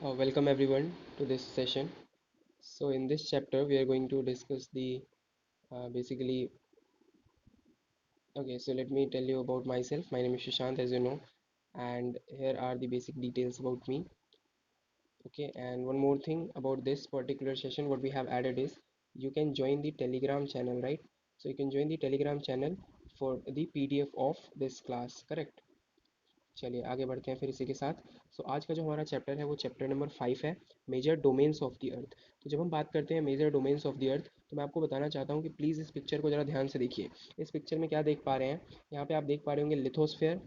Welcome everyone to this session. So in this chapter we are going to discuss the basically okay, so let me tell you about myself. My name is Shishant, as you know, and here are the basic details about me. Okay, and one more thing about this particular session, what we have added is you can join the Telegram channel, right? So you can join the Telegram channel for the PDF of this class, correct? चलिए आगे बढ़ते हैं फिर इसी के साथ। सो आज का जो हमारा चैप्टर है वो चैप्टर नंबर 5 है, major domains of the earth. तो जब हम बात करते हैं major domains of the earth, तो मैं आपको बताना चाहता हूँ कि प्लीज़ इस पिक्चर को ज़रा ध्यान से देखिए। इस पिक्चर में क्या देख पा रहे हैं, यहाँ पे आप देख पा रहे होंगे लिथोस्फेयर,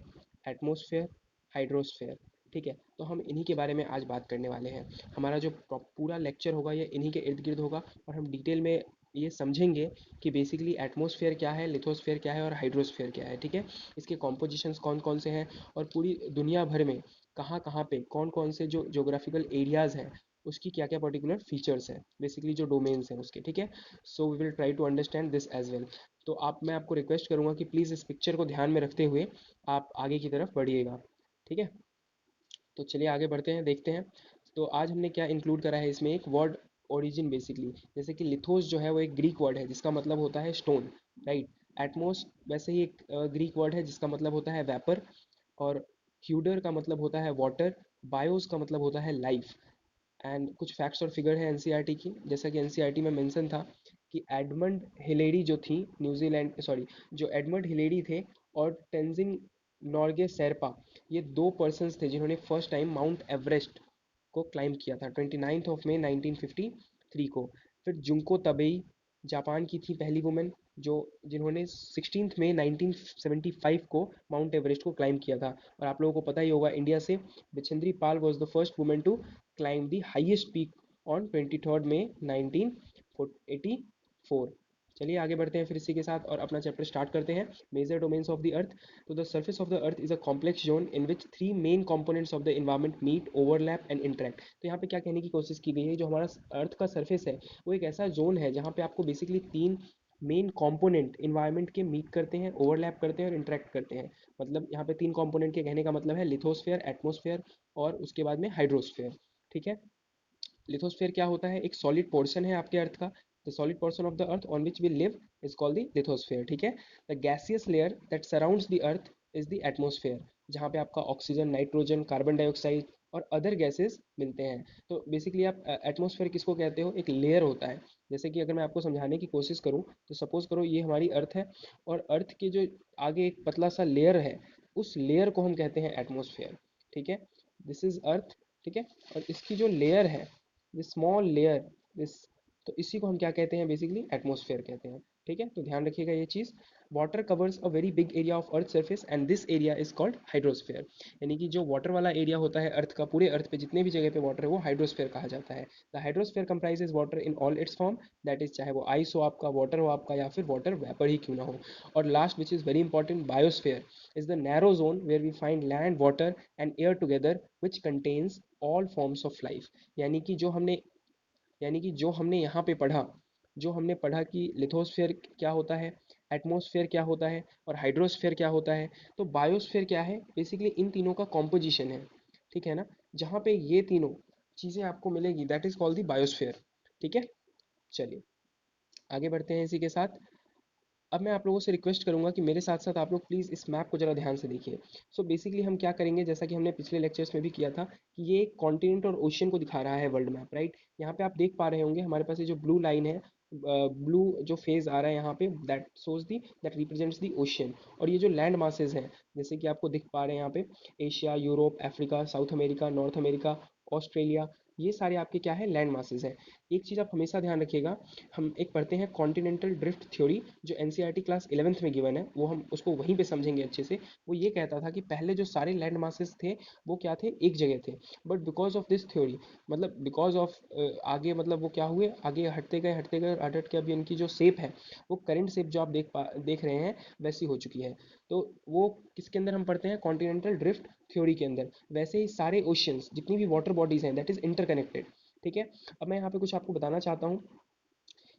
एटमोसफेयर, हाइड्रोस्फेयर। ठीक है, तो हम इन्हीं के बारे में आज बात करने वाले हैं। हमारा जो पूरा लेक्चर होगा ये इन्हीं के इर्द गिर्द होगा, और हम डिटेल में ये समझेंगे कि बेसिकली एटमॉस्फेयर क्या है, लिथोस्फेयर क्या है और हाइड्रोस्फेयर क्या है। ठीक है, इसके कॉम्पोजिशंस कौन कौन से हैं, और पूरी दुनिया भर में कहाँ कहाँ पे कौन कौन से जो जोग्राफिकल एरियाज़ हैं उसकी क्या क्या पर्टिकुलर फीचर्स हैं, बेसिकली जो डोमेन्स हैं उसके। ठीक है, so we will try to understand this as well. तो मैं आपको रिक्वेस्ट करूँगा कि प्लीज़ इस पिक्चर को ध्यान में रखते हुए आप आगे की तरफ बढ़िएगा। ठीक है, तो चलिए आगे बढ़ते हैं, देखते हैं। तो आज हमने क्या इंक्लूड करा है इसमें, एक वर्ड ओरिजिन बेसिकली, जैसे कि लिथोस जो है वो एक ग्रीक वर्ड है जिसका मतलब होता है स्टोन, राइट। एटमोस वैसे ही एक ग्रीक वर्ड है जिसका मतलब होता है वेपर, और ह्यूडर का मतलब होता है वाटर, बायोस का मतलब होता है लाइफ। एंड कुछ फैक्ट्स और फिगर है एनसीईआरटी की, जैसा कि एनसीईआरटी में मेंशन था कि एडमंड हिलेरी जो थी न्यूजीलैंड, सॉरी, जो एडमंड हिलेरी थे और टेंजिंग नॉर्गे शेरपा, ये दो पर्सन्स थे जिन्होंने फर्स्ट टाइम माउंट एवरेस्ट को क्लाइंब किया था 29 मई 1953 को। फिर जुंको तबेई जापान की थी पहली वुमेन जो जिन्होंने 16 मई 1975 को माउंट एवरेस्ट को क्लाइंब किया था। और आप लोगों को पता ही होगा इंडिया से Bachendri Pal was the first women to climb the highest peak on 23rd May 1984। चलिए आगे बढ़ते हैं फिर इसी के साथ और अपना चैप्टर स्टार्ट करते हैं। Major domains of the earth. तो the surface of the earth is a complex zone in which three main components of the environment meet, overlap and interact. तो यहाँ पे क्या कहने की कोशिश की गई है, जो हमारा अर्थ का सर्फेस है वो एक ऐसा जोन है जहाँ पे आपको बेसिकली तीन मेन कंपोनेंट इन्वायरमेंट के मीट करते हैं, ओवरलैप करते हैं और इंटरेक्ट करते हैं। मतलब यहाँ पे तीन कंपोनेंट के कहने का मतलब है लिथोस्फेयर, एटमोस्फेयर और उसके बाद में हाइड्रोस्फेयर। ठीक है, लिथोस्फेयर क्या होता है, एक सॉलिड पोर्शन है आपके अर्थ का। The solid portion of the earth on which we live is called the lithosphere. ठीक है, the gaseous layer that surrounds the earth is the atmosphere, जहाँ पे आपका ऑक्सीजन, नाइट्रोजन, कार्बन डाइऑक्साइड और other gases मिलते हैं। तो बेसिकली आप एटमोस्फेयर किसको कहते हो, एक लेयर होता है। जैसे कि अगर मैं आपको समझाने की कोशिश करूँ तो सपोज करो ये हमारी अर्थ है, और अर्थ के जो आगे एक पतला सा लेयर है उस लेयर को हम कहते हैं एटमोस्फेयर। ठीक है, दिस इज अर्थ। ठीक है, और इसकी जो लेयर है, दिस स्मॉल लेयर, दिस, तो इसी को हम क्या कहते हैं, बेसिकली एटमॉस्फेयर कहते हैं। ठीक है, तो ध्यान रखिएगा ये चीज़। Water covers a very big area of earth surface and this area is called hydrosphere. यानी कि जो वाटर वाला एरिया होता है अर्थ का, पूरे अर्थ पे जितने भी जगह पे वाटर है वो हाइड्रोस्फेयर कहा जाता है। The hydrosphere comprises water in all it's form, that is चाहे वो आइस हो आपका, वाटर हो आपका, या फिर वाटर वेपर ही क्यों ना हो। और last which is very important, biosphere is the narrow zone where we find land, water and air together which contains all forms of life। यानी कि जो हमने यानी कि जो हमने यहाँ पे पढ़ा, जो हमने पढ़ा कि लिथोस्फेयर क्या होता है, एटमॉस्फेयर क्या होता है और हाइड्रोस्फेयर क्या होता है, तो बायोस्फेयर क्या है, बेसिकली इन तीनों का कॉम्पोजिशन है। ठीक है ना, जहाँ पे ये तीनों चीज़ें आपको मिलेगी that is called the biosphere. ठीक है, चलिए आगे बढ़ते हैं इसी के साथ। अब मैं आप लोगों से रिक्वेस्ट करूंगा कि मेरे साथ साथ आप लोग प्लीज़ इस मैप को ज़रा ध्यान से देखिए। सो बेसिकली हम क्या करेंगे, जैसा कि हमने पिछले लेक्चर्स में भी किया था, कि ये एक कॉन्टिनेंट और ओशियन को दिखा रहा है वर्ल्ड मैप, राइट। यहाँ पे आप देख पा रहे होंगे हमारे पास ये जो ब्लू लाइन है, ब्लू जो फेज आ रहा है यहाँ पे, that shows the, that represents the ocean. और ये जो लैंड मासेज हैं, जैसे कि आपको दिख पा रहे हैं यहाँ पे, Asia, Europe, Africa, south America, north America, Australia, ये सारे आपके क्या है, लैंड मासेज हैं। एक चीज़ आप हमेशा ध्यान रखिएगा, हम एक पढ़ते हैं कॉन्टिनेंटल ड्रिफ्ट थ्योरी, जो एनसीईआरटी क्लास 11th में गिवन है, वो हम उसको वहीं पे समझेंगे अच्छे से। वो ये कहता था कि पहले जो सारे लैंड मासेस थे वो क्या थे, एक जगह थे, but because of this theory, मतलब बिकॉज ऑफ आगे, मतलब वो क्या हुए, आगे हटते गए और हट हट के अभी इनकी जो शेप है, वो करंट शेप जो आप देख रहे हैं वैसी हो चुकी है। तो वो किसके अंदर हम पढ़ते हैं, कॉन्टिनेंटल ड्रिफ्ट थ्योरी के अंदर। वैसे ही सारे ओशियंस, जितनी भी वाटर बॉडीज हैं, दैट इज इंटरकनेक्टेड। ठीक है, अब मैं यहाँ पे कुछ आपको बताना चाहता हूँ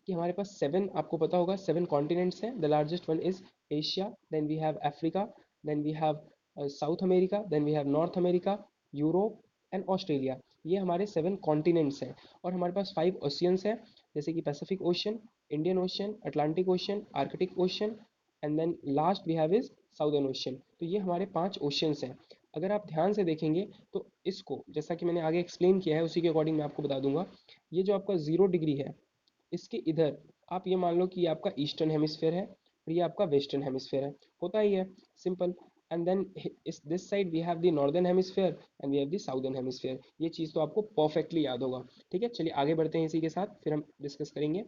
कि हमारे पास सेवन, आपको पता होगा, सेवन कॉन्टिनेंट्स हैं। The largest one is Asia, then we have Africa, then we have South America, then we have North America, Europe and Australia. ये हमारे 7 कॉन्टिनेंट्स हैं और हमारे पास 5 ओशियंस हैं, जैसे कि Pacific Ocean, Indian Ocean, Atlantic Ocean, Arctic Ocean and then last we have is Southern Ocean. तो ये हमारे 5 ओशियंस हैं। अगर आप ध्यान से देखेंगे तो इसको, जैसा कि मैंने आगे एक्सप्लेन किया है उसी के अकॉर्डिंग मैं आपको बता दूंगा। ये जो आपका 0 डिग्री है, इसके इधर आप ये मान लो कि ये आपका ईस्टर्न हेमिस्फेयर है और ये आपका वेस्टर्न हेमिस्फेयर है, होता ही है, सिंपल। एंड देन इस this side we have the northern hemisphere and we have the southern hemisphere. ये चीज़ तो आपको परफेक्टली याद होगा। ठीक है, चलिए आगे बढ़ते हैं, इसी के साथ फिर हम डिस्कस करेंगे।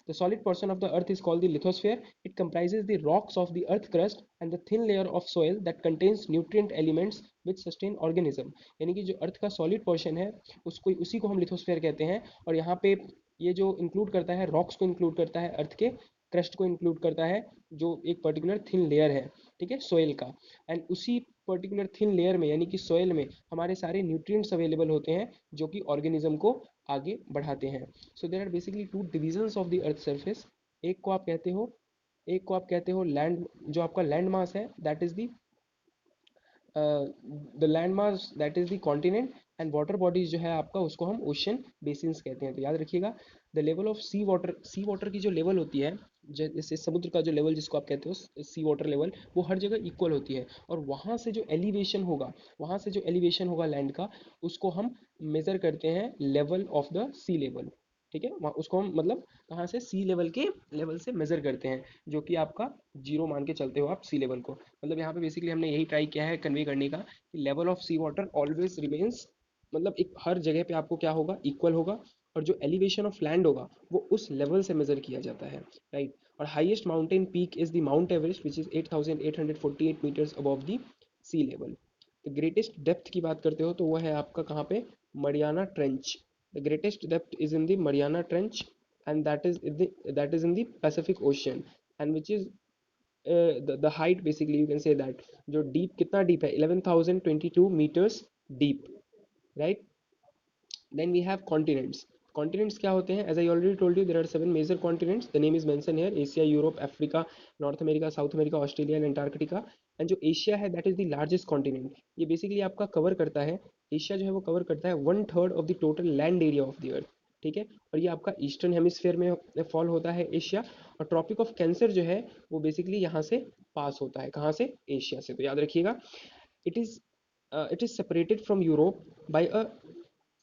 The solid portion of the earth is called the lithosphere. It comprises the rocks of the earth crust and the thin layer of soil that contains nutrient elements which sustain organism. यानी कि जो अर्थ का solid portion है उसको, उसी को हम lithosphere कहते हैं। और यहाँ पे ये जो इंक्लूड करता है, रॉक्स को इंक्लूड करता है, अर्थ के क्रस्ट को इंक्लूड करता है, जो एक पर्टिकुलर थिन लेयर है, ठीक है, सोइल का। एंड उसी पर्टिकुलर थिन लेयर में यानी कि सोइल में हमारे सारे न्यूट्रिएंट्स अवेलेबल होते हैं जो कि ऑर्गेनिज्म को आगे बढ़ाते हैं। So there are basically two divisions of the earth surface. एक को आप कहते हो लैंड, जो आपका लैंड मास है that is the the land mass that is the continent. And water bodies जो है आपका, उसको हम ओशन बेसिन्स कहते हैं। तो याद रखिएगा, the level of sea water की जो लेवल होती है, जैसे समुद्र का जो लेवल जिसको आप कहते हो सी वाटर लेवल, वो हर जगह इक्वल होती है। और वहाँ से जो एलिवेशन होगा लैंड का, उसको हम मेज़र करते हैं level of the sea level. ठीक है, वहाँ उसको हम मतलब कहाँ से, सी लेवल के लेवल से मेज़र करते हैं, जो कि आपका जीरो मान के चलते हो आप सी लेवल को। मतलब यहाँ पे बेसिकली हमने यही ट्राई किया है कन्वे करने का कि level of sea water always remains, मतलब एक हर जगह पे आपको क्या होगा, इक्वल होगा। और जो एलिवेशन ऑफ लैंड होगा वो उस लेवल से मेजर किया जाता है, राइट। और highest mountain peak is the Mount Everest which is 8848 metres above the sea level. The greatest depth की बात करते हो तो वह है आपका कहाँ पे, Mariana trench. The greatest depth is in the Mariana trench and that is in the Pacific ocean and which is the height basically you can say that, जो डीप कितना डीप है, 11,022 meters deep, right. Then we have continents. Continents क्या होते हैं, as I already told you there are 7 major continents, the name is mentioned here: Asia, Europe, Africa, North America, South America, Australia and Antarctica. And जो Asia है that is the largest continent. ये basically आपका cover करता है, Asia जो है वो cover करता है 1/3 of the total land area of the earth, ठीक है। और ये आपका ईस्टर्न हेमिस्फेयर में फॉल होता है एशिया। और ट्रॉपिक ऑफ कैंसर जो है वो बेसिकली यहाँ से पास होता है, कहाँ से, एशिया से। तो याद रखिएगा, it is it is separated from Europe by a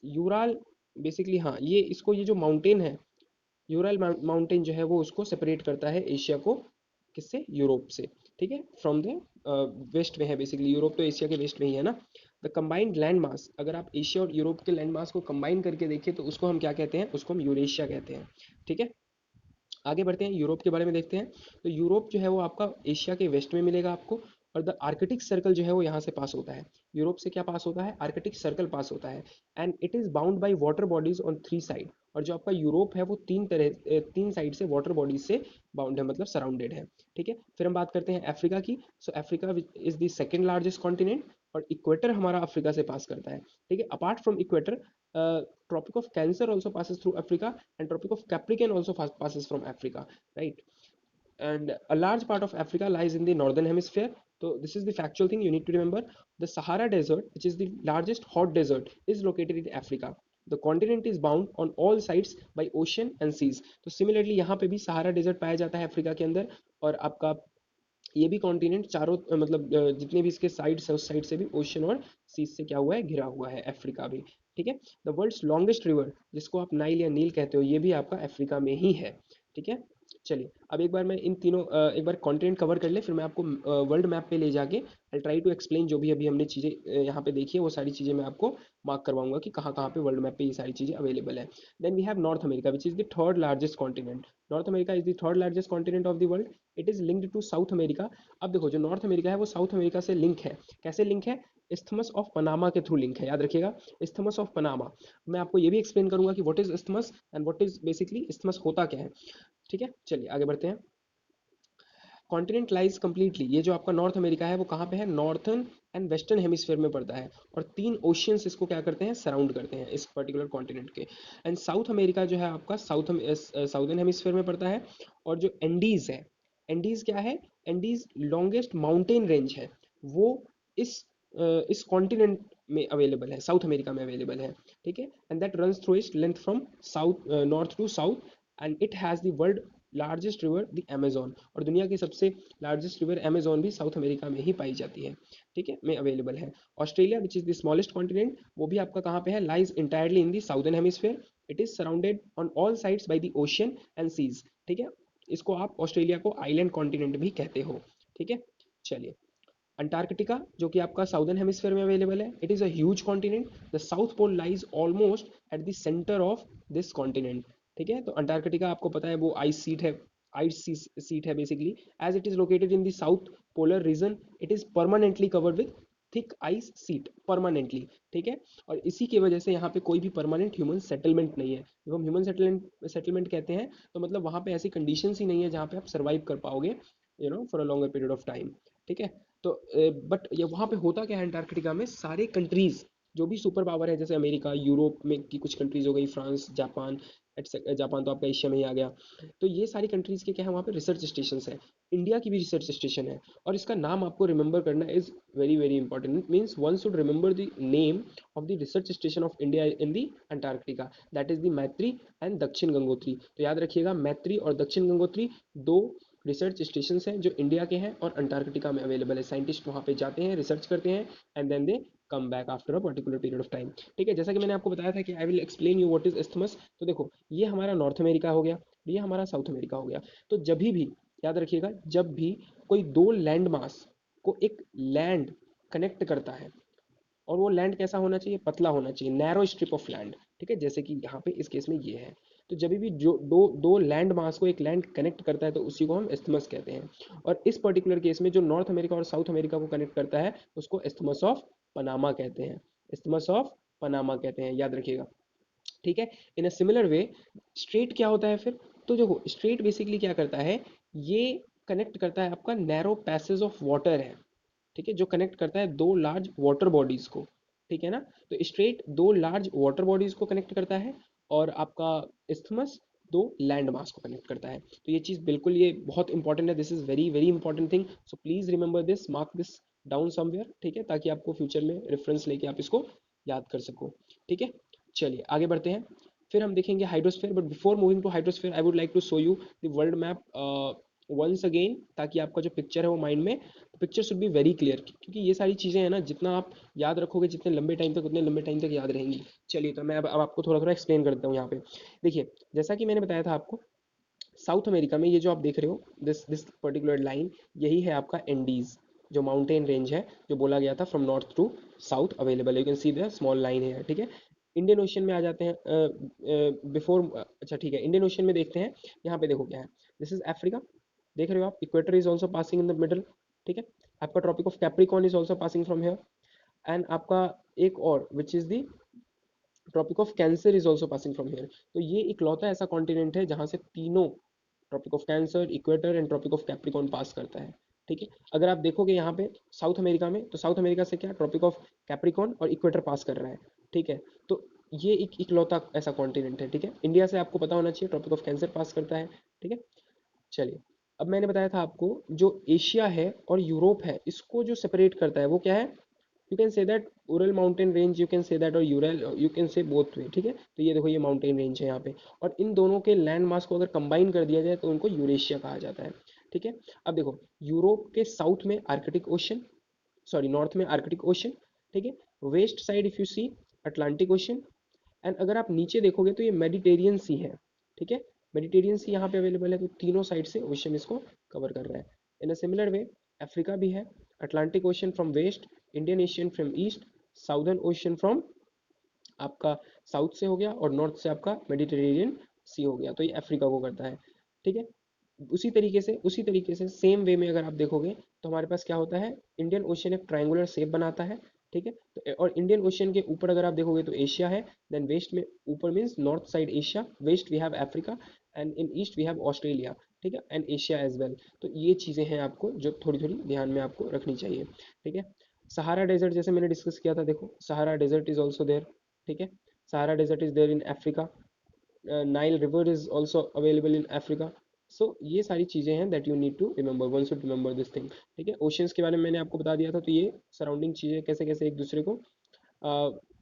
Ural, basically हाँ, ये जो माउंटेन है, यूरल माउंटेन जो है वो उसको सेपरेट करता है एशिया को, किससे, यूरोप से, ठीक है। फ्रॉम द वेस्ट में है बेसिकली, यूरोप तो एशिया के वेस्ट में ही है ना। द कंबाइंड लैंड मास, अगर आप एशिया और यूरोप के लैंड मास को कंबाइन करके देखें तो उसको हम क्या कहते हैं, उसको हम यूरेशिया कहते हैं, ठीक है। आगे बढ़ते हैं, यूरोप के बारे में देखते हैं। तो यूरोप जो है वो आपका एशिया के वेस्ट में मिलेगा आपको। और द आर्कटिक सर्कल जो है वो यहाँ से पास होता है, यूरोप से क्या पास होता है, आर्कटिक सर्कल पास होता है। And it is bound by water bodies on 3 side. और जो आपका यूरोप है वो तीन साइड से वाटर बॉडीज से बाउंड है, मतलब सराउंडेड है, ठीक है। फिर हम बात करते हैं अफ्रीका की। So Africa is the second largest continent और इक्वेटर हमारा अफ्रीका से पास करता है, ठीक है। Apart from equator, Tropic of Cancer also passes through Africa and Tropic of Capricorn also passes from Africa, right? And a large part of Africa lies in the northern hemisphere. So this is the factual thing you need to remember. The Sahara Desert, which is the largest hot desert, is located in Africa. The continent is bound on all sides by ocean and seas. तो similarly यहाँ पे भी Sahara desert पाया जाता है Africa के अंदर। और आपका ये भी कॉन्टिनेंट चारों मतलब जितने भी इसके साइड्स है उस साइड से भी ओशन और सीज से क्या हुआ है, घिरा हुआ है अफ्रीका भी, ठीक है। द वर्ल्ड्स लॉन्गेस्ट रिवर, जिसको आप नाइल या नील कहते हो, ये भी आपका अफ्रीका में ही है, ठीक है। चलिए अब एक बार मैं इन तीनों एक बार कॉन्टिनेंट कवर कर ले, फिर मैं आपको वर्ल्ड मैप पे ले जाके आई ट्राई टू एक्सप्लेन जो भी अभी हमने चीज़ें यहाँ पे देखी है, वो सारी चीज़ें मैं आपको मार्क करवाऊंगा कि कहाँ कहाँ पे वर्ल्ड मैप पे ये सारी चीज़ें अवेलेबल है। Then we have North America which is the third largest continent. North America is the third largest continent of the world. It is linked to South America. अब देखो, जो नॉर्थ अमेरिका है वो साउथ अमेरिका से link है, कैसे link है, isthmus of Panama के थ्रू लिंक है, याद रखिएगा, इस्थमस ऑफ पनामा। मैं आपको ये भी एक्सप्लेन करूंगा कि what is isthmus and what is basically isthmus होता क्या है, ठीक है। चलिए आगे बढ़ते हैं। कॉन्टिनेंट लाइज कम्प्लीटली, ये जो आपका नॉर्थ अमेरिका है वो कहाँ पे है, नॉर्थर्न एंड वेस्टर्न हेमिस्फेयर में पड़ता है। और 3 ओशियंस इसको क्या करते हैं, सराउंड करते हैं इस पर्टिकुलर कॉन्टिनेंट के। एंड साउथ अमेरिका जो है आपका साउथर्न हेमिस्फेयर में पड़ता है। और जो एंडीज है, एंडीज क्या है, एंडीज लॉन्गेस्ट माउंटेन रेंज है, वो इस इस कॉन्टिनेंट में अवेलेबल है, साउथ अमेरिका में अवेलेबल है, ठीक है। And that runs through its length from south north to south, and it has the world largest river the Amazon, और दुनिया की सबसे लार्जेस्ट रिवर अमेजोन भी साउथ अमेरिका में ही पाई जाती है, ठीक है, में अवेलेबल है। Australia which is the smallest continent, वो भी आपका कहाँ पे है, lies entirely in the southern hemisphere, it is surrounded on all sides by the ocean and seas, ठीक है। इसको आप ऑस्ट्रेलिया को आइलैंड कॉन्टिनेंट भी कहते हो, ठीक है। चलिए, अंटार्कटिका जो कि आपका साउदर्न हेमिस्फीयर में अवेलेबल है, it is a huge continent, the South Pole lies almost at the centre of this continent, ठीक है। तो अंटार्कटिका आपको पता है वो आइस सीट है, आइस सीट है basically, as it is located in the south polar region, it is permanently covered with thick ice sheet, permanently, ठीक है। और इसी की वजह से यहाँ पे कोई भी परमानेंट ह्यूमन सेटलमेंट नहीं है। जब हम ह्यूमन सेटलमेंट कहते हैं तो मतलब वहाँ पे ऐसी कंडीशंस ही नहीं है जहाँ पे आप सर्वाइव कर पाओगे, for a longer period of time, ठीक है। तो बट ये वहाँ पे होता क्या है, अंटार्कटिका में सारे कंट्रीज जो भी सुपर पावर है, जैसे अमेरिका, यूरोप में की कुछ कंट्रीज हो गई, फ्रांस, जापान, जापान तो आपका एशिया में ही आ गया, तो ये सारी कंट्रीज के क्या है, वहाँ पे रिसर्च स्टेशन है। इंडिया की भी रिसर्च स्टेशन है, और इसका नाम आपको रिमेंबर करना is very very important. It means one should remember the name of the research station of India in the Antarctica, that is the मैत्री एंड दक्षिण गंगोत्री। तो याद रखिएगा, मैत्री और दक्षिण गंगोत्री दो रिसर्च स्टेशन हैं जो इंडिया के हैं और अंटार्कटिका में अवेलेबल है। साइंटिस्ट वहाँ पे जाते हैं, रिसर्च करते हैं, and then they come back after a particular period of time, ठीक है। जैसा कि मैंने आपको बताया था कि I will explain you what is isthmus. तो देखो, ये हमारा नॉर्थ अमेरिका हो गया, ये हमारा साउथ अमेरिका हो गया। तो जब भी याद रखिएगा, जब भी कोई दो लैंड मास को एक लैंड कनेक्ट करता है, और वो लैंड कैसा होना चाहिए, पतला होना चाहिए, नैरो स्ट्रिप ऑफ लैंड, ठीक है, जैसे कि यहाँ पे इस केस में ये है। तो जब भी जो दो दो लैंड मास को एक लैंड कनेक्ट करता है तो उसी को हम इस्थमस कहते हैं। और इस पर्टिकुलर केस में जो नॉर्थ अमेरिका और साउथ अमेरिका को कनेक्ट करता है उसको इस्थमस ऑफ पनामा कहते हैं, इस्थमस ऑफ पनामा कहते हैं, याद रखिएगा, ठीक है। इन अ सिमिलर वे, स्ट्रेट क्या होता है फिर, तो देखो स्ट्रेट बेसिकली क्या करता है, ये कनेक्ट करता है, आपका नैरो पैसेज ऑफ वाटर है, ठीक है, जो कनेक्ट करता है दो लार्ज वाटर बॉडीज को, ठीक है ना। तो स्ट्रेट दो लार्ज वाटर बॉडीज को कनेक्ट करता है, और आपका इस्थमस दो लैंड मास को कनेक्ट करता है। तो ये चीज़ बिल्कुल, ये बहुत इंपॉर्टेंट है, this is very very important thing, so please remember this, mark this down somewhere, ठीक है, ताकि आपको फ्यूचर में रेफरेंस लेके आप इसको याद कर सको, ठीक है। चलिए आगे बढ़ते हैं, फिर हम देखेंगे hydrosphere. But before moving to hydrosphere, I would like to show you the world map once again, ताकि आपका जो पिक्चर है वो माइंड में, picture should be very clear, क्योंकि ये सारी चीज़ें हैं ना, जितना आप याद रखोगे जितने लंबे टाइम तक, उतने लंबे टाइम तक याद रहेंगी। चलिए, तो मैं अब आपको थोड़ा थोड़ा एक्सप्लेन कर देता हूँ यहाँ पे। देखिए, जैसा कि मैंने बताया था आपको, साउथ अमेरिका में ये जो आप देख रहे हो, दिस दिस पर्टिकुलर लाइन, यही है आपका एंडीज, जो माउंटेन रेंज है, जो बोला गया था from north to south available है, you can see the small line है, ठीक है। इंडियन ओशन में आ जाते हैं, बिफोर, अच्छा ठीक है, इंडियन ओशन में देखते हैं। यहाँ पे देखो क्या है, दिस इज अफ्रीका, देख रहे हो आप, equator is also passing in the middle, ठीक है। आपका Tropic of Capricorn is also passing from here, and आपका एक और which is the Tropic of Cancer is also passing from here. तो ये इकलौता ऐसा कॉन्टिनेंट है जहाँ से तीनों, Tropic of Cancer, equator and Tropic of Capricorn pass करता है, ठीक है। अगर आप देखोगे यहाँ पे साउथ अमेरिका में, तो साउथ अमेरिका से क्या, ट्रॉपिक ऑफ कैप्रिकॉर्न और इक्वेटर पास कर रहा है, ठीक है। तो ये एक इकलौता ऐसा कॉन्टिनेंट है, ठीक है। इंडिया से आपको पता होना चाहिए, ट्रॉपिक ऑफ कैंसर पास करता है, ठीक है। चलिए, अब मैंने बताया था आपको, जो एशिया है और यूरोप है, इसको जो सेपरेट करता है वो क्या है, you can say that Ural mountain range, you can say that, और Ural, you can say both way, ठीक है। तो ये देखो, ये माउंटेन रेंज है यहाँ पे, और इन दोनों के लैंड मास को अगर कंबाइन कर दिया जाए तो उनको यूरेशिया कहा जाता है, ठीक है। अब देखो, यूरोप के साउथ में आर्कटिक ओशन, सॉरी नॉर्थ में आर्कटिक ओशन, ठीक है। West side if you see, Atlantic Ocean, and अगर आप नीचे देखोगे तो ये मेडिटेरियन सी है, ठीक है। मेडिटेरियन सी यहाँ पे अवेलेबल है, तो तीनों साइड से ओशन इसको कवर कर रहा है। इन अ सिमिलर वे, अफ्रीका भी है, Atlantic Ocean from west, Indian Ocean from east, Southern Ocean from आपका साउथ से हो गया, और नॉर्थ से आपका मेडिटेरेनियन सी हो गया, तो ये अफ्रीका को करता है, ठीक है। उसी तरीके से सेम वे में अगर आप देखोगे तो हमारे पास क्या होता है, इंडियन ओशियन एक ट्रायंगुलर शेप बनाता है, ठीक है। तो और इंडियन ओशियन के ऊपर अगर आप देखोगे तो एशिया है, देन वेस्ट में, ऊपर means north side Asia, west we have Africa, and in east we have Australia, ठीक है, एंड एशिया एज वेल। तो ये चीज़ें हैं आपको जो थोड़ी थोड़ी ध्यान में आपको रखनी चाहिए, ठीक है। सहारा डेजर्ट जैसे मैंने डिस्कस किया था, देखो Sahara desert is also there, ठीक है। Sahara desert is there in Africa, Nile river is also available in Africa, so ये सारी चीज़ें हैं that you need to remember, one should remember this thing. ठीक है, ओशियंस के बारे में मैंने आपको बता दिया था, तो ये सराउंडिंग चीज़ें कैसे कैसे एक दूसरे को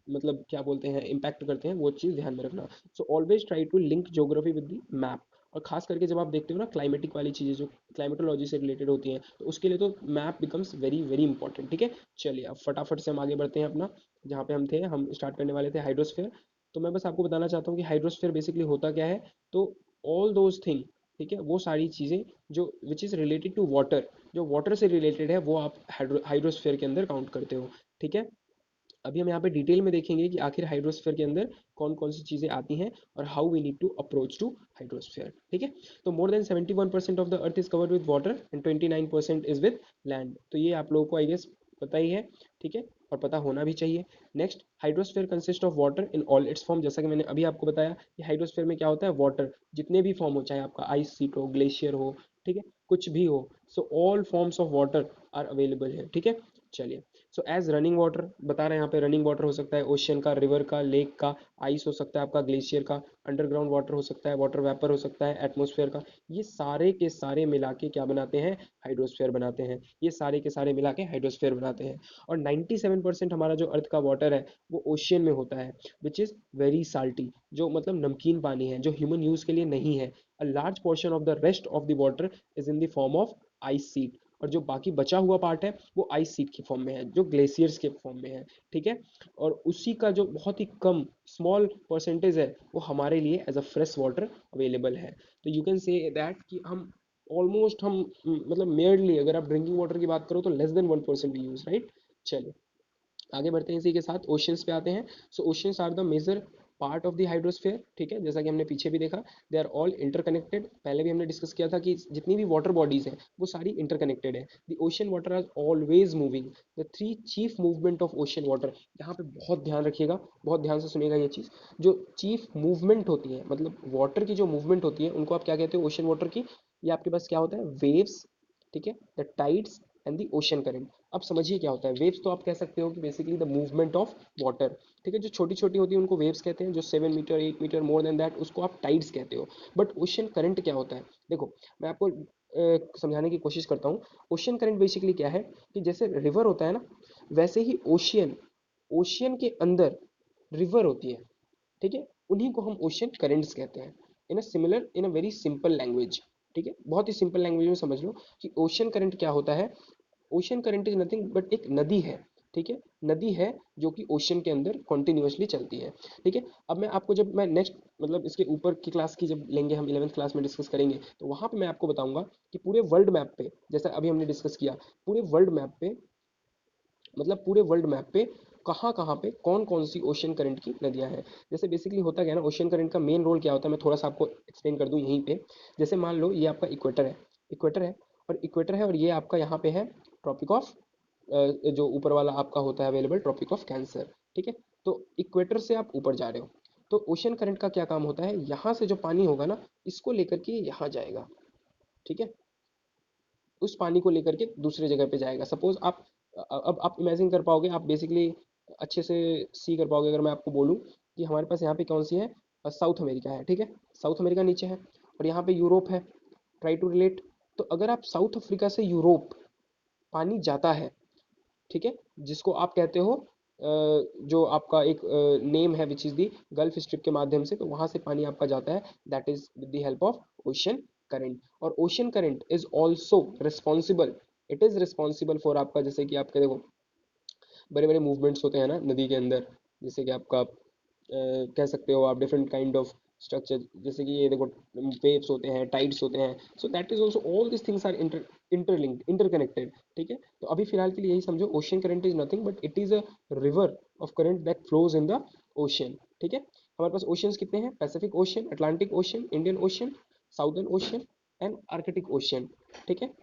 मतलब क्या बोलते हैं इम्पैक्ट करते हैं, वो चीज़ ध्यान में रखना। So always try to link geography with the map. और खास करके जब आप देखते हो ना क्लाइमेटिक वाली चीज़ें जो क्लाइमेटोलॉजी से रिलेटेड होती हैं, तो उसके लिए तो map becomes very very important. ठीक है, चलिए अब फटाफट से हम आगे बढ़ते हैं अपना, जहाँ पे हम थे, हम स्टार्ट करने वाले थे हाइड्रोस्फेयर। तो मैं बस आपको बताना चाहता हूँ कि हाइड्रोस्फेयर बेसिकली होता क्या है। तो ऑल दोज थिंग, ठीक है, वो सारी चीज़ें जो which is related to water, जो वाटर से रिलेटेड है, वो आप हाइड्रोस्फेयर के अंदर काउंट करते हो। ठीक है, अभी हम यहाँ पे डिटेल में देखेंगे कि आखिर हाइड्रोस्फीयर के अंदर कौन कौन सी चीज़ें आती हैं और how we need to approach to hydrosphere. ठीक है, तो more than 71% of the earth is covered with water and 29% is with land. तो ये आप लोगों को आई गेस पता ही है। ठीक है, और पता होना भी चाहिए। Next, hydrosphere consist of water in all it's form. जैसा कि मैंने अभी आपको बताया कि हाइड्रोस्फीयर में क्या होता है, वाटर जितने भी फॉर्म हो, चाहे आपका आइस सीट हो, ग्लेशियर हो, ठीक है, कुछ भी हो, so all forms of water are available है। ठीक है, चलिए, सो एज रनिंग वाटर बता रहे हैं यहाँ पे, रनिंग वाटर हो सकता है ओशियन का, रिवर का, लेक का, आइस हो सकता है आपका, ग्लेशियर का, अंडरग्राउंड वाटर हो सकता है, वाटर वेपर हो सकता है, एटमोसफेयर का। ये सारे के सारे मिला के क्या बनाते हैं, हाइड्रोस्फेयर बनाते हैं। ये सारे के सारे मिला के हाइड्रोस्फेयर बनाते हैं। और 97% हमारा जो अर्थ का वाटर है वो ओशियन में होता है, विच इज़ वेरी साल्टी, जो मतलब नमकीन पानी है, जो ह्यूमन यूज़ के लिए नहीं है। A large portion of the rest of the water is in the form of ice seat. और जो बाकी बचा हुआ पार्ट है वो आइस सीट की फॉर्म में है, जो ग्लेशियर्स के फॉर्म में है। ठीक है, और उसी का जो बहुत ही कम स्मॉल परसेंटेज है वो हमारे लिए as a fresh water available है। तो यू कैन से दैट कि हम ऑलमोस्ट हम मतलब मेयरली अगर आप ड्रिंकिंग वाटर की बात करो तो less than 1% we use, right. चलिए आगे बढ़ते हैं, इसी के साथ ओशियंस पे आते हैं। So oceans are the major part of the hydrosphere. ठीक है, जैसा कि हमने पीछे भी देखा, दे आर ऑल इंटरकनेक्टेड। पहले भी हमने डिस्कस किया था कि जितनी भी वाटर बॉडीज हैं वो सारी इंटरकनेक्टेड है। The ocean water are always moving. The three chief movement of ocean water, यहाँ पे बहुत ध्यान रखिएगा, बहुत ध्यान से सुनिएगा ये चीज़। जो चीफ मूवमेंट होती है, मतलब वाटर की जो मूवमेंट होती है, उनको आप क्या कहते हो ओशियन वाटर की। ये आपके पास क्या होता है, वेव्स, ठीक है, the tides and the ocean current. अब समझिए क्या होता है वेव्स, तो आप कह सकते हो कि basically the movement of water. ठीक है, जो छोटी छोटी होती है उनको वेव्स कहते हैं, जो 7 metre 8 metre more than that उसको आप टाइड्स कहते हो। बट ओशन करंट क्या होता है, देखो मैं आपको समझाने की कोशिश करता हूँ। ओशन करंट बेसिकली क्या है कि जैसे रिवर होता है ना, वैसे ही ओशियन, ओशियन के अंदर रिवर होती है। ठीक है, उन्हीं को हम ओशियन करेंट्स कहते हैं, in a similar in a very simple language. ठीक है, बहुत ही सिंपल लैंग्वेज में समझ लो कि ओशियन करंट क्या होता है। Ocean current is nothing but एक नदी है। ठीक है, नदी है जो कि ओशियन के अंदर कॉन्टिन्यूसली चलती है। ठीक है, अब मैं आपको जब मैं नेक्स्ट मतलब इसके ऊपर की क्लास की जब लेंगे, हम 11th क्लास में डिस्कस करेंगे, तो वहां पे मैं आपको बताऊंगा कि पूरे वर्ल्ड मैप पे, जैसा अभी हमने डिस्कस किया, पूरे वर्ल्ड मैप पे, मतलब पूरे वर्ल्ड मैप पे कहाँ कहाँ पे कौन कौन सी ओशियन करंट की नदियाँ हैं। जैसे बेसिकली होता क्या है ना, ओशियन करंट का मेन रोल क्या होता है, मैं थोड़ा सा आपको एक्सप्लेन कर दूँ यहीं पे। जैसे मान लो ये आपका इक्वेटर है, इक्वेटर है, और इक्वेटर है, और ये आपका यहाँ पे है ट्रॉपिक ऑफ, जो ऊपर वाला आपका होता है अवेलेबल, ट्रॉपिक ऑफ कैंसर। ठीक है, तो इक्वेटर से आप ऊपर जा रहे हो, तो ओशियन करंट का क्या काम होता है, यहाँ से जो पानी होगा ना, इसको लेकर के यहाँ जाएगा। ठीक है, उस पानी को लेकर के दूसरे जगह पे जाएगा। सपोज आप अब आप इमेजिन कर पाओगे, आप बेसिकली अच्छे से सी कर पाओगे, अगर मैं आपको बोलूँ कि हमारे पास यहाँ पे कौन सी है, साउथ अमेरिका है। ठीक है, साउथ अमेरिका नीचे है, और यहाँ पे यूरोप है। Try to relate. तो अगर आप साउथ अफ्रीका से यूरोप पानी जाता है, ठीक है, जिसको आप कहते हो जो आपका एक नेम है which is the gulf strip के माध्यम से, तो वहां से पानी आपका जाता है, that is with the help of ocean current. और ocean current is also responsible, it is responsible for आपका, जैसे कि आपके देखो बड़े बड़े मूवमेंट्स होते हैं ना नदी के अंदर, जैसे कि आपका कह सकते हो आप डिफरेंट काइंड ऑफ स्ट्रक्चर, जैसे कि ये देखो वेव्स होते हैं, टाइड्स होते हैं। So that is also all this things are interlinked, interconnected. ठीक है, तो अभी फिलहाल के लिए यही समझो, ocean current is nothing but it is a river of current that flows in the ocean. ठीक है, हमारे पास ओशियंस कितने हैं, Pacific Ocean, Atlantic Ocean, Indian Ocean, Southern Ocean and Arctic Ocean. ठीक है,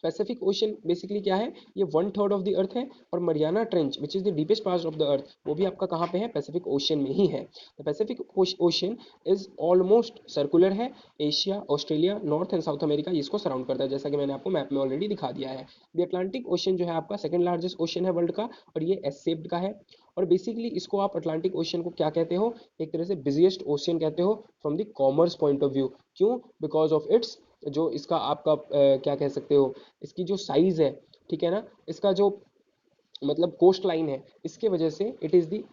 पैसिफिक ओशन बेसिकली क्या है, ये 1/3 ऑफ द अर्थ है। और Mariana trench which is the deepest part of the अर्थ, वो भी आपका कहाँ पे है, पैसिफिक ओशन में ही है। The Pacific ocean is almost circular है। Asia, Australia, north and south America इसको सराउंड करता है, जैसा कि मैंने आपको मैप में ऑलरेडी दिखा दिया है। द अटलांटिक ओशन जो है आपका सेकंड लार्जेस्ट ओशन है वर्ल्ड का, और ये एस शेप्ड का है। और बेसिकली इसको आप अटलांटिक ओशन को क्या कहते हो, एक तरह से बिजिएस्ट ओशियन कहते हो from the commerce point of view. क्यों, बिकॉज ऑफ इट्स जो इसका आपका क्या कह सकते हो, इसकी जो साइज है, ठीक है ना, इसका जो मतलब कोस्ट लाइन है, इसके वजह से it is the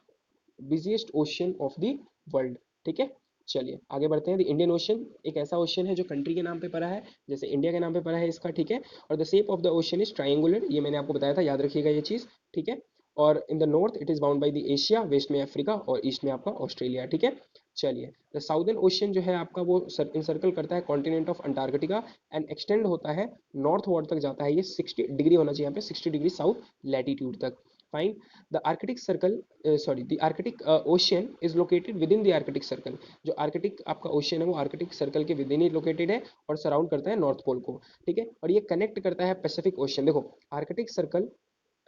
busiest ocean of the world. ठीक है, चलिए आगे बढ़ते हैं। द इंडियन ओशन एक ऐसा ओशन है जो कंट्री के नाम पे पड़ा है, जैसे इंडिया के नाम पे पड़ा है इसका, ठीक है। और the shape of the ocean is triangular, ये मैंने आपको बताया था, याद रखिएगा ये चीज, ठीक है। और in the north it is bound by the Asia, west में अफ्रीका और ईस्ट में आपका ऑस्ट्रेलिया, ठीक है। चलिए, द साउदर्न ओशियन जो है आपका वो इंसर्कल करता है continent of Antarctica and extend होता है नॉर्थ वर्ड तक जाता है, ये 60 डिग्री होना चाहिए यहाँ पे, 60 डिग्री साउथ लैटिट्यूड तक। Fine. The Arctic circle, sorry, the Arctic ocean is located with in the Arctic circle, जो आर्कटिक आपका ओशियन है वो आर्कटिक सर्कल के विद इन ही लोकेटेड है और सराउंड करता है नॉर्थ पोल को, ठीक है। और ये कनेक्ट करता है पैसिफिक ओशियन, देखो Arctic circle,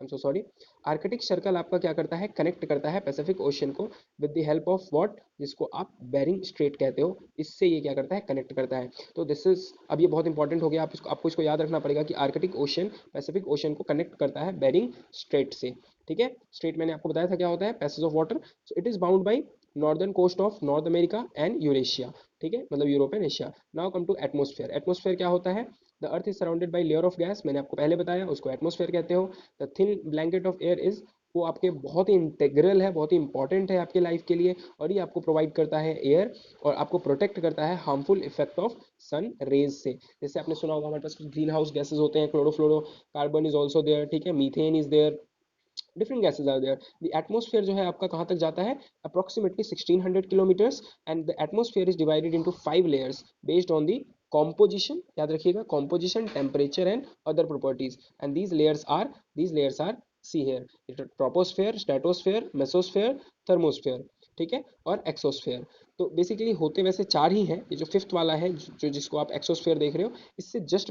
I am so sorry, Arctic circle आपका क्या करता है, कनेक्ट करता है पैसिफिक ओशियन को with the help of what, जिसको आप बेरिंग स्ट्रेट कहते हो, इससे ये क्या करता है, कनेक्ट करता है। तो दिस इज, अब ये बहुत इंपॉर्टेंट हो गया, आपको इसको याद रखना पड़ेगा कि आर्कटिक ओशियन पैसिफिक ओशियन को कनेक्ट करता है बेरिंग स्ट्रेट से, ठीक है। स्ट्रेट मैंने आपको बताया था क्या होता है, passage of water. So it is bound by northern coast of North America and Eurasia, ठीक है, मतलब Europe and Asia. Now come to atmosphere. Atmosphere क्या होता है, the earth is surrounded by layer of gas, मैंने आपको पहले बताया, उसको एटमोस्फेयर कहते हो। The thin blanket of air is, वो आपके बहुत ही इंटेग्रल है, बहुत ही इंपॉर्टेंट है आपके लाइफ के लिए, और ये आपको प्रोवाइड करता है एयर और आपको प्रोटेक्ट करता है harmful effect of sun rays से। जैसे आपने सुना होगा हमारे पास ग्रीन हाउस गैसेज होते हैं, chlorofluorocarbon is also there, ठीक है, methane is there, different gases are there. The atmosphere जो है आपका कहाँ तक जाता है, approximately 1600 kilometres, and the atmosphere is divided into 5 layers based on the composition, याद रखिएगा, composition, temperature and other properties, and these layers are see here, troposphere, stratosphere, mesosphere, thermosphere, ठीक है, और एक्सोस्फेयर। तो बेसिकली होते वैसे चार ही हैं, ये जो फिफ्थ वाला है जो जिसको आप एक्सोस्फेयर देख रहे हो, इससे जस्ट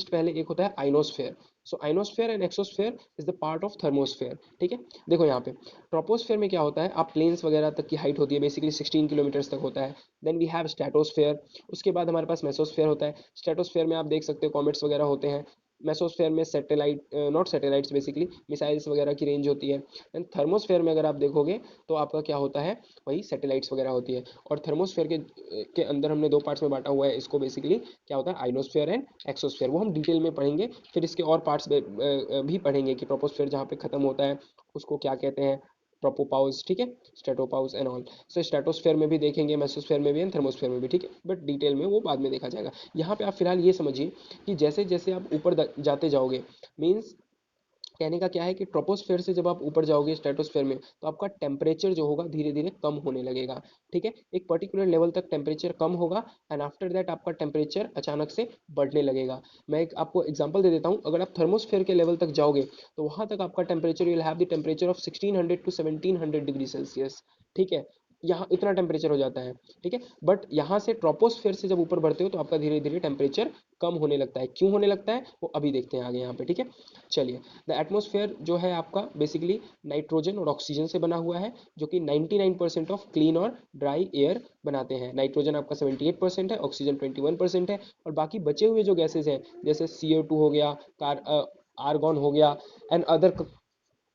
पहले एक होता है ionosphere. So ionosphere and exosphere is the part of thermosphere, ठीक है। देखो यहाँ पे ट्रोपोस्फेयर में क्या होता है, आप प्लेन्स वगैरह तक की हाइट होती है, बेसिकली 16 किलोमीटर्स तक होता है। देन वी हैव स्ट्रेटोस्फेयर, उसके बाद हमारे पास मेसोस्फेयर होता है। स्ट्रेटोस्फेयर में आप देख सकते हो कॉमेट्स वगैरह होते हैं। मेसोस्फेयर में satellite, not satellites, basically missiles वगैरह की रेंज होती है। एंड थर्मोस्फेयर में अगर आप देखोगे तो आपका क्या होता है, वही सैटेलाइट्स वगैरह होती है। और थर्मोस्फेयर के अंदर हमने दो पार्ट्स में बांटा हुआ है इसको, बेसिकली क्या होता है, आइनोस्फेयर एंड एक्सोस्फेयर, वो हम डिटेल में पढ़ेंगे। फिर इसके और पार्ट्स भी पढ़ेंगे कि ट्रोपोस्फेयर जहाँ पे खत्म होता है उसको क्या कहते हैं, ट्रोपोपाउस, ठीक है, स्ट्रेटोपाउस एंड ऑल। सो स्ट्रेटोस्फेयर में भी देखेंगे, मेसोस्फेयर में भी एंड थर्मोस्फेयर में भी, ठीक है, बट डिटेल में वो बाद में देखा जाएगा। यहाँ पे आप फिलहाल ये समझिए कि जैसे जैसे आप ऊपर जाते जाओगे, मीन्स कहने का क्या है कि ट्रोपोस्फेयर से जब आप ऊपर जाओगे स्ट्रेटोस्फेयर में, तो आपका टेम्परेचर जो होगा धीरे धीरे कम होने लगेगा, ठीक है। एक पर्टिकुलर लेवल तक टेम्परेचर कम होगा एंड आफ्टर दैट आपका टेम्परेचर अचानक से बढ़ने लगेगा। मैं एक आपको एग्जांपल दे देता हूँ, अगर आप थर्मोस्फेयर के लेवल तक जाओगे तो वहां तक आपका temperature, will have the temperature of 1600 to 1700 degree Celsius, ठीक है, यहाँ इतना टेम्परेचर हो जाता है, ठीक है। बट यहाँ से ट्रोपोस्फेयर से जब ऊपर बढ़ते हो तो आपका धीरे धीरे टेम्परेचर कम होने लगता है। क्यों होने लगता है वो अभी देखते हैं आगे यहाँ पे, ठीक है। चलिए, द एटमोस्फेयर जो है आपका बेसिकली नाइट्रोजन और ऑक्सीजन से बना हुआ है, जो कि 99% ऑफ क्लीन और ड्राई एयर बनाते हैं। नाइट्रोजन आपका 78% है, ऑक्सीजन 21% है, और बाकी बचे हुए जो गैसेज हैं जैसे CO2 हो गया, आर्गन हो गया एंड अदर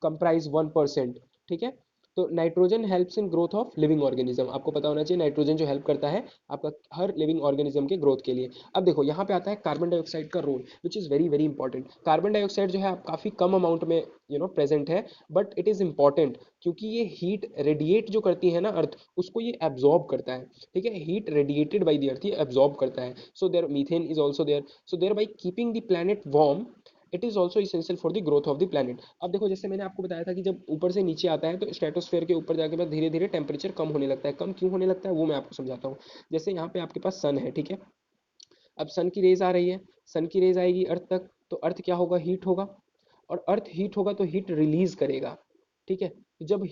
कंप्राइज 1%, ठीक है। तो nitrogen helps in growth of living organism, आपको पता होना चाहिए नाइट्रोजन जो हेल्प करता है आपका हर लिविंग ऑर्गेनिज्म के ग्रोथ के लिए। अब देखो यहाँ पे आता है कार्बन डाइऑक्साइड का role, which is very very important. Carbon dioxide जो है आप काफ़ी कम अमाउंट में प्रेजेंट है, बट इट इज़ इंपॉर्टेंट क्योंकि ये हीट रेडिएट जो करती है ना अर्थ, उसको ये एब्जॉर्ब करता है, ठीक है। Heat radiated by the earth ये एब्जॉर्ब करता है। So there methane is also there, so there by keeping the planet warm, it is also essential for the growth of the planet. अब देखो जैसे मैंने आपको बताया था कि जब ऊपर से नीचे आता है तो स्ट्रेटोस्फेयर के ऊपर जाके बाद धीरे धीरे टेम्परेचर कम होने लगता है। कम क्यों होने लगता है वो मैं आपको समझाता हूँ। जैसे यहाँ पे आपके पास सन है, ठीक है, अब सन की रेज आ रही है, सन की रेज आएगी अर्थ तक, तो अर्थ क्या होगा, हीट होगा, और अर्थ हीट होगा तो हीट रिलीज करेगा, ठीक है। तो जब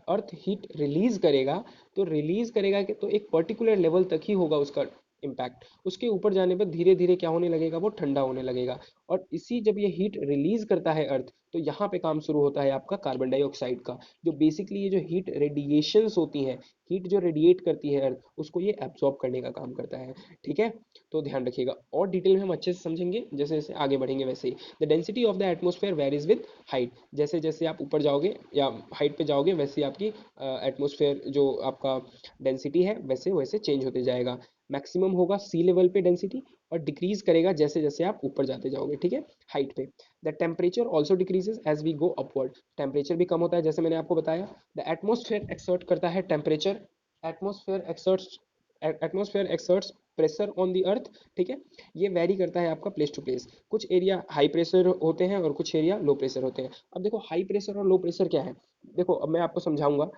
अर्थ हीट रिलीज करेगा, तो रिलीज करेगा कि तो एक पर्टिकुलर लेवल तक ही होगा उसका इम्पैक्ट, उसके ऊपर जाने पर धीरे धीरे क्या होने लगेगा, वो ठंडा होने लगेगा। और इसी जब ये हीट रिलीज करता है अर्थ, तो यहाँ पे काम शुरू होता है आपका कार्बन डाइऑक्साइड का, जो बेसिकली ये जो हीट रेडिएशंस होती हैं, हीट जो रेडिएट करती है अर्थ, उसको ये एब्जॉर्ब करने का काम करता है, ठीक है। तो ध्यान रखिएगा, और डिटेल में हम अच्छे से समझेंगे जैसे जैसे आगे बढ़ेंगे वैसे ही। The density of the atmosphere varies with height, जैसे जैसे आप ऊपर जाओगे या हाइट पे जाओगे वैसे आपकी एटमोस्फेयर जो आपका डेंसिटी है वैसे वैसे चेंज होते जाएगा। मैक्सिमम होगा सी लेवल पे डेंसिटी, और डिक्रीज करेगा जैसे जैसे आप ऊपर जाते जाओगे, ठीक है, हाइट पे। The temperature also decreases as we go upward, temperature भी कम होता है जैसे मैंने आपको बताया। द एटमोस्फेयर एक्सर्ट करता है temperature, atmosphere exerts atmosphere exerts pressure on the earth, ठीक है। ये वेरी करता है आपका प्लेस टू प्लेस, कुछ एरिया हाई प्रेशर होते हैं और कुछ एरिया लो प्रेशर होते हैं। अब देखो हाई प्रेशर और लो प्रेशर क्या है, देखो अब मैं आपको समझाऊंगा।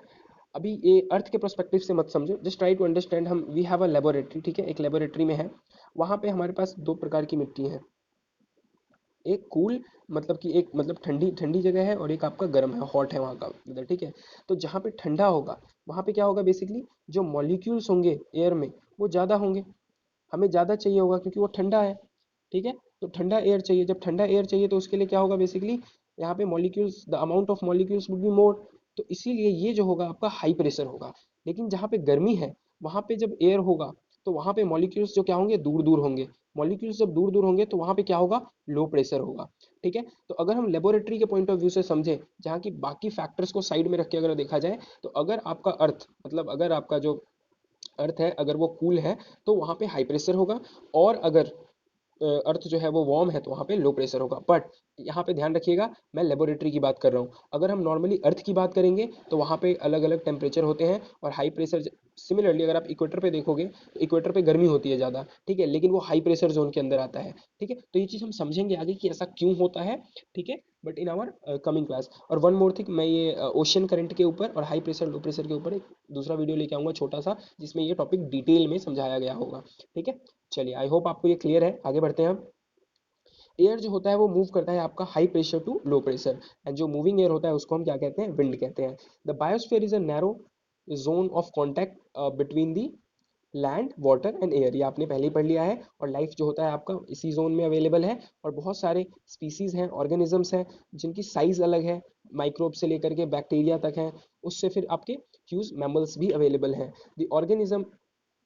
अभी ये अर्थ के पर्सपेक्टिव से मत समझो, जस्ट ट्राई टू अंडरस्टैंड। हम वी हैव अ लेबोरेटरी, ठीक है, एक लेबोरेटरी में है, वहां पे हमारे पास दो प्रकार की मिट्टी है, एक कूल मतलब कि एक मतलब ठंडी ठंडी जगह है, और एक आपका गर्म है, हॉट है वहाँ का वेदर, ठीक है। तो जहाँ पे ठंडा होगा वहाँ पे क्या होगा बेसिकली, जो मॉलिक्यूल्स होंगे एयर में वो ज़्यादा होंगे, हमें ज़्यादा चाहिए होगा क्योंकि वो ठंडा है, ठीक है। तो ठंडा एयर चाहिए, जब ठंडा एयर चाहिए तो उसके लिए क्या होगा बेसिकली, यहाँ पे molecules, the amount of molecules would be more, तो इसीलिए ये जो होगा आपका हाई प्रेशर होगा। लेकिन जहाँ पे गर्मी है वहाँ पे जब एयर होगा तो वहाँ पे मॉलिक्यूल्स जो क्या होंगे, दूर दूर होंगे, मॉलिक्यूल्स जब दूर दूर होंगे तो वहाँ पे क्या होगा, लो प्रेशर होगा, ठीक है। तो अगर हम लेबोरेटरी के पॉइंट ऑफ व्यू से समझें, जहाँ की बाकी फैक्टर्स को साइड में रख के अगर देखा जाए, तो अगर आपका अर्थ मतलब अगर आपका जो अर्थ है अगर वो कूल है तो वहाँ पे हाई प्रेशर होगा, और अगर अर्थ जो है वो वार्म है तो वहाँ पे लो प्रेशर होगा। बट यहाँ पे ध्यान रखिएगा, मैं लेबोरेटरी की बात कर रहा हूँ, अगर हम नॉर्मली अर्थ की बात करेंगे तो वहाँ पे अलग अलग टेम्परेचर होते हैं और हाई प्रेशर। सिमिलरली अगर आप इक्वेटर पे देखोगे तो इक्वेटर पे गर्मी होती है ज़्यादा, ठीक है, लेकिन वो हाई प्रेशर जोन के अंदर आता है, ठीक है। तो ये चीज़ हम समझेंगे आगे कि ऐसा क्यों होता है, ठीक है, but in our coming class. और वन मोर थिंग, मैं ये ओशन करंट के ऊपर और हाई प्रेशर लो प्रेशर के ऊपर एक दूसरा वीडियो लेके आऊँगा छोटा सा, जिसमें ये टॉपिक डिटेल में समझाया गया होगा, ठीक है। चलिए, आई होप आपको ये क्लियर है, आगे बढ़ते हैं हम। एयर जो होता है वो मूव करता है आपका high pressure to low pressure, and जो मूविंग एयर होता है उसको हम क्या कहते हैं, विंड कहते हैं। The biosphere is a narrow zone of contact between the land water and air, ये आपने पहले ही पढ़ लिया है। और लाइफ जो होता है आपका इसी जोन में अवेलेबल है, और बहुत सारे स्पीसीज हैं, ऑर्गेनिजम्स हैं, जिनकी साइज अलग है, माइक्रोब से लेकर के बैक्टीरिया तक हैं, उससे फिर आपके ह्यूज मैमल्स भी अवेलेबल हैं। The organism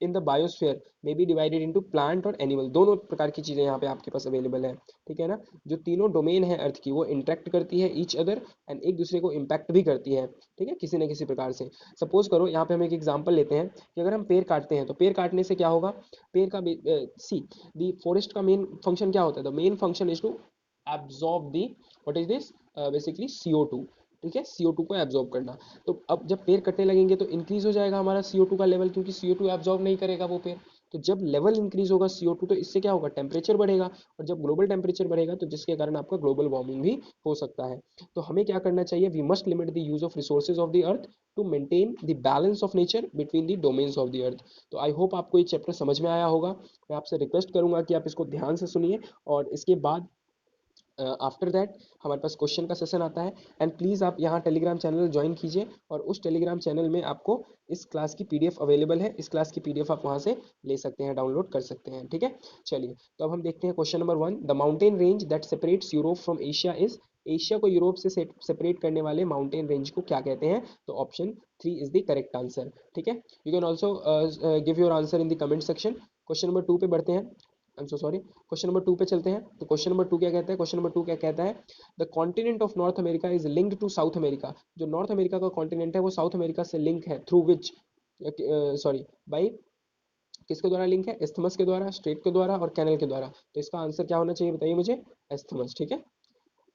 in the biosphere में बी डिवाइडेड इनटू प्लांट और एनिमल, दोनों प्रकार की चीज़ें यहाँ पे आपके पास अवेलेबल है, ठीक है ना। जो तीनों डोमेन है अर्थ की वो इंटरेक्ट करती है ईच अदर, एंड एक दूसरे को इम्पैक्ट भी करती है, ठीक है, किसी न किसी प्रकार से। सपोज करो यहाँ पे हम एक एग्जांपल लेते हैं कि अगर हम पेड़ काटते हैं तो पेड़ काटने से क्या होगा, पेड़ का सी दी फॉरेस्ट का मेन फंक्शन क्या होता है, the main function is to absorb the what is this basically CO2, ठीक है, CO2 को एब्जॉर्ब करना। तो अब जब पेड़ कटने लगेंगे तो इंक्रीज हो जाएगा हमारा CO2 का लेवल, क्योंकि CO2 एब्जॉर्ब नहीं करेगा वो पेड़। तो जब लेवल इंक्रीज होगा CO2 तो इससे क्या होगा, टेम्परेचर बढ़ेगा, और जब ग्लोबल टेम्परेचर बढ़ेगा तो जिसके कारण आपका ग्लोबल वार्मिंग भी हो सकता है। तो हमें क्या करना चाहिए, we must limit the use of resources of the earth to maintain the balance of nature between the domains of the earth. तो आई होप आपको ये चैप्टर समझ में आया होगा। मैं आपसे रिक्वेस्ट करूंगा कि आप इसको ध्यान से सुनिए, और इसके बाद आफ्टर दैट हमारे पास क्वेश्चन का सेशन आता है। एंड प्लीज़ आप यहाँ टेलीग्राम चैनल ज्वाइन कीजिए, और उस टेलीग्राम चैनल में आपको इस क्लास की PDF अवेलेबल है, इस क्लास की PDF आप वहाँ से ले सकते हैं, डाउनलोड कर सकते हैं, ठीक है। चलिए, तो अब हम देखते हैं question number 1। The mountain range that separates Europe from Asia is, Asia को यूरोप से सेपरेट करने वाले माउंटेन रेंज को क्या कहते हैं, तो option 3 is the correct answer, ठीक है। You can also give your answer in the comment section. Question number 2 पे बढ़ते हैं, I am so sorry, question number 2 पे चलते हैं। तो क्वेश्चन नंबर 2 क्या कहता है, क्वेश्चन नंबर 2 क्या कहता है, the continent of North America is linked to South America, जो नॉर्थ अमेरिका का कॉन्टिनेंट है वो साउथ अमेरिका से लिंक है, थ्रू विच, सॉरी, बाई, किसके द्वारा लिंक है, एस्थमस के द्वारा, स्ट्रेट के द्वारा और कैनल के द्वारा। तो इसका आंसर क्या होना चाहिए बताइए मुझे, एस्थमस, ठीक है।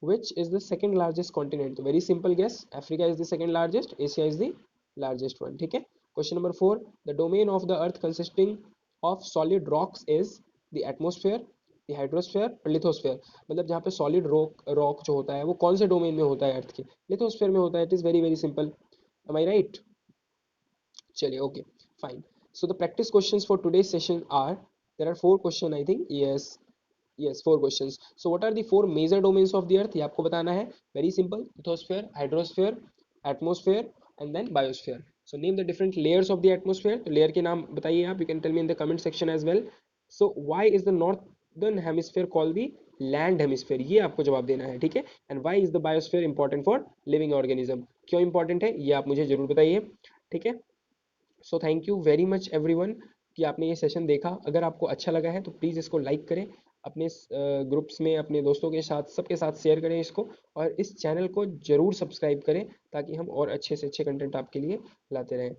Which is the second largest continent? तो very simple guess, Africa is the second largest, Asia is the largest one, ठीक है। Question number 4, the domain of the earth consisting of solid rocks is the atmosphere, the hydrosphere और lithosphere। मतलब जहाँ पे solid rock जो होता है वो कौन से डोमेन में होता है अर्थ के, lithosphere में होता है। It is very very simple, am I right? चलिए, okay, fine. So the practice questions for today's session are, there are 4 question I think, yes, yes, 4 questions. So what are the 4 major domains of the earth, ये आपको बताना है। Very simple, lithosphere, hydrosphere, atmosphere and then biosphere. So name the different layers of the atmosphere, तो layer के नाम बताइए आप, you can tell me in the comment section as well. So why is the northern hemisphere called the land hemisphere, ये आपको जवाब देना है, ठीक है। And why is the biosphere important for living organism, क्यों important है ये आप मुझे जरूर बताइए, ठीक है। So thank you very much everyone कि आपने ये सेशन देखा। अगर आपको अच्छा लगा है तो प्लीज़ इसको लाइक करें, अपने ग्रुप्स में अपने दोस्तों के साथ सबके साथ शेयर करें इसको, और इस चैनल को ज़रूर सब्सक्राइब करें ताकि हम और अच्छे से अच्छे कंटेंट आपके लिए लाते रहें।